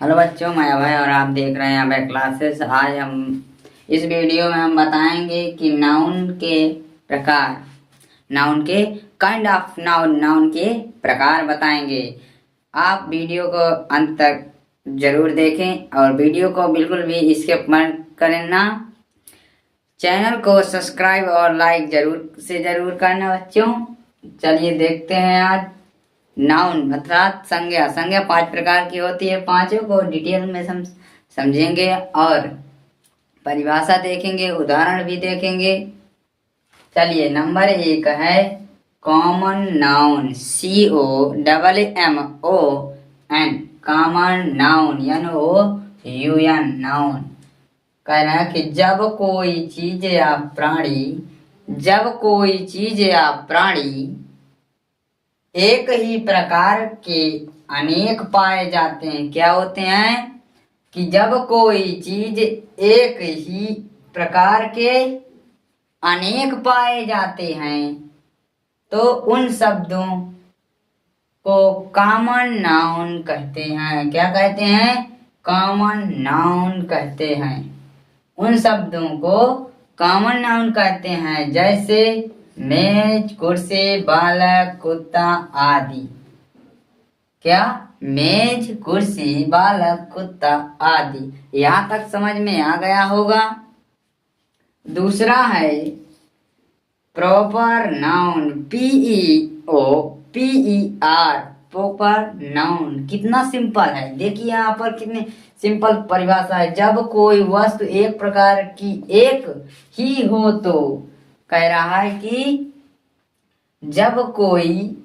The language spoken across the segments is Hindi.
हेलो बच्चों, मैं अभय और आप देख रहे हैं अभय क्लासेस। आज हम इस वीडियो में हम बताएंगे कि नाउन के प्रकार, नाउन के काइंड ऑफ नाउन के प्रकार बताएंगे। आप वीडियो को अंत तक जरूर देखें और वीडियो को बिल्कुल भी स्किप मत करें ना। चैनल को सब्सक्राइब और लाइक जरूर करना बच्चों। चलिए देखते हैं आज नाउन अर्थात संज्ञा। संज्ञा 5 प्रकार की होती है। पांचों को डिटेल में समझेंगे और परिभाषा देखेंगे, उदाहरण भी देखेंगे। चलिए, नंबर 1 है common noun, COMMON, common noun, NOUN noun. कह रहे हैं कि जब कोई चीज या प्राणी एक ही प्रकार के अनेक पाए जाते हैं। क्या होते हैं कि जब कोई चीज एक ही प्रकार के अनेक पाए जाते हैं तो उन शब्दों को कॉमन नाउन कहते हैं। क्या कहते हैं? कॉमन नाउन कहते हैं। उन शब्दों को कॉमन नाउन कहते हैं, जैसे मेज, कुर्सी, बालक, कुत्ता आदि। क्या? मेज, कुर्सी, बालक, कुत्ता आदि। यहाँ तक समझ में आ गया होगा। दूसरा है proper noun, PER, proper noun. कितना सिंपल है, देखिए यहाँ पर कितने सिंपल परिभाषा है। जब कोई वस्तु एक प्रकार की एक ही हो तो कह रहा है कि जब कोई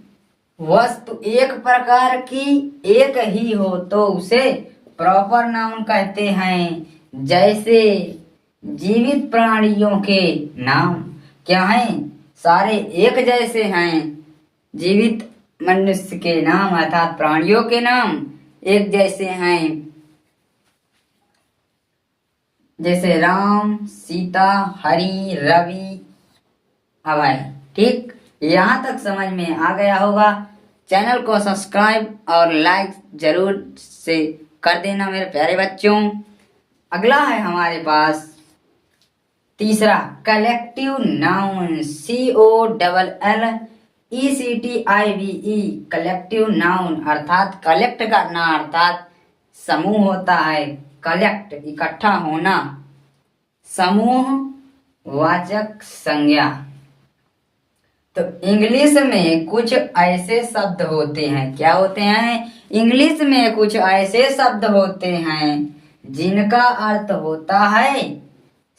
वस्तु एक प्रकार की एक ही हो तो उसे प्रॉपर नाउन कहते हैं। जैसे जीवित प्राणियों के नाम क्या हैं? सारे एक जैसे हैं। जीवित मनुष्य के नाम अर्थात प्राणियों के नाम एक जैसे हैं, जैसे राम, सीता, हरि, रवि, अभय। ठीक, यहाँ तक समझ में आ गया होगा। चैनल को सब्सक्राइब और लाइक जरूर से कर देना मेरे प्यारे बच्चों। अगला है हमारे पास तीसरा collective noun, COLLECTIVE, collective noun अर्थात कलेक्ट करना अर्थात समूह होता है। कलेक्ट इकट्ठा होना, समूह वाचक संज्ञा। तो इंग्लिश में कुछ ऐसे शब्द होते हैं। क्या होते हैं? इंग्लिश में कुछ ऐसे शब्द होते हैं जिनका अर्थ होता है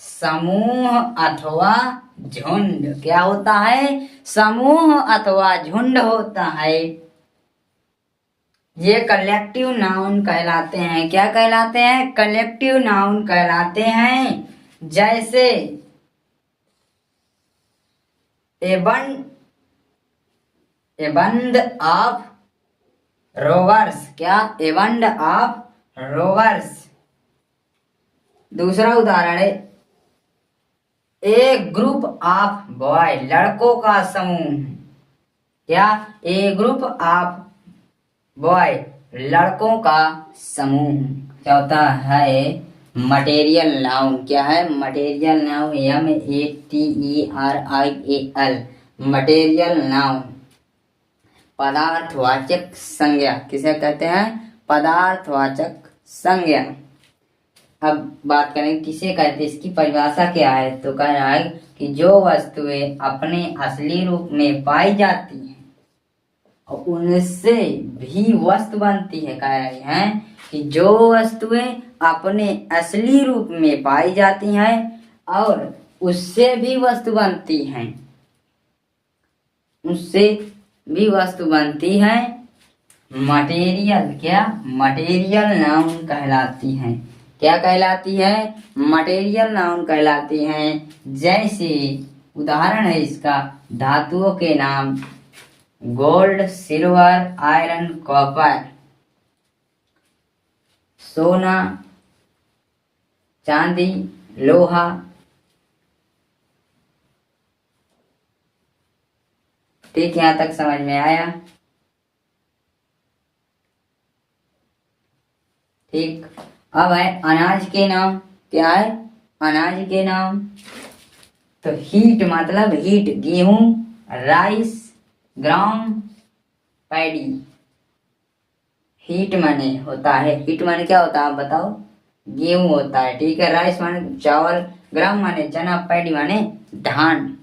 समूह अथवा झुंड। क्या होता है? समूह अथवा झुंड होता है। ये कलेक्टिव नाउन कहलाते हैं। क्या कहलाते हैं? कलेक्टिव नाउन कहलाते हैं। जैसे ए बंद ऑफ रोवर्स। क्या? ए बंद ऑफ रोवर्स। दूसरा उदाहरण है ए ग्रुप ऑफ बॉय, लड़कों का समूह। क्या? ए ग्रुप ऑफ बॉय, लड़कों का समूह। क्या होता है? Material noun. क्या है? Material noun, MATERIAL, material noun. पदार्थवाचक संज्ञा किसे कहते हैं? पदार्थवाचक संज्ञा। अब बात करें किसे कहते हैं, इसकी परिभाषा क्या है। तो कह रहा है कि जो वस्तुएं अपने असली रूप में पाई जाती हैं और उनसे भी वस्तु बनती है। कह रहे हैं कि जो वस्तुएं अपने असली रूप में पाई जाती हैं और उससे भी वस्तु बनती हैं, उससे भी वस्तु बनती है, मटेरियल। क्या? मटेरियल नाउन कहलाती हैं। क्या कहलाती है? मटेरियल नाउन कहलाती हैं। जैसे उदाहरण है इसका, धातुओं के नाम गोल्ड, सिल्वर, आयरन, कॉपर। सोना, चांदी, लोहा। ठीक, यहाँ तक समझ में आया। ठीक। अब है अनाज के नाम। क्या है? अनाज के नाम। तो हीट मतलब हीट, गेहूं, राइस, ग्राम, पैडी। हीट माने होता है, हीट माने क्या होता है आप बताओ? गेहूं होता है, ठीक है। राइस माने चावल, ग्राम माने चना, पैडी माने धान।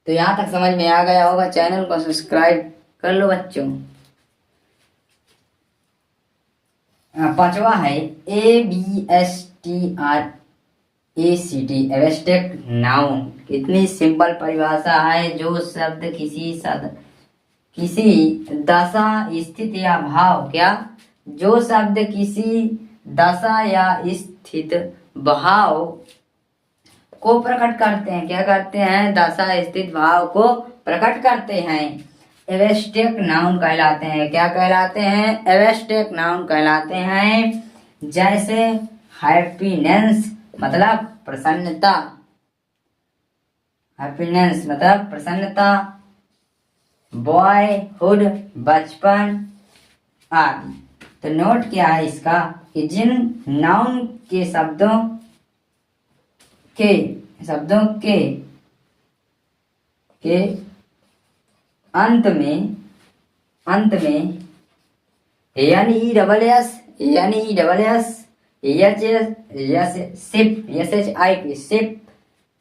तो यहाँ तक समझ में आ गया होगा। चैनल को सब्सक्राइब कर लो बच्चों। पांचवा है ABSTRACT, एब्स्ट्रैक्ट नाउन। कितनी सिंपल परिभाषा है। जो शब्द किसी दशा, स्थिति या भाव, क्या? जो शब्द किसी दशा या स्थित भाव को प्रकट करते हैं। क्या करते हैं? दशा, स्थित भाव को प्रकट करते हैं, एब्स्ट्रैक्ट नाउन कहलाते हैं। क्या कहलाते हैं? एब्स्ट्रैक्ट नाउन कहलाते हैं। जैसे हैप्पीनेस मतलब प्रसन्नता, हैप्पीनेस मतलब प्रसन्नता, बॉयहुड बचपन आदि। तो नोट क्या है इसका कि जिन नाउन के शब्दों के अंत में सिप,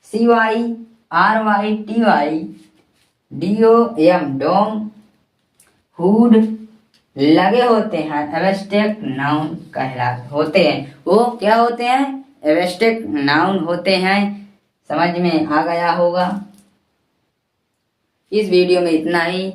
CYRYTY डोम, हुड लगे होते हैं, एब्स्ट्रैक्ट नाउन कहलाते होते हैं। वो क्या होते हैं? एब्स्ट्रैक्ट नाउन होते हैं। समझ में आ गया होगा। इस वीडियो में इतना ही।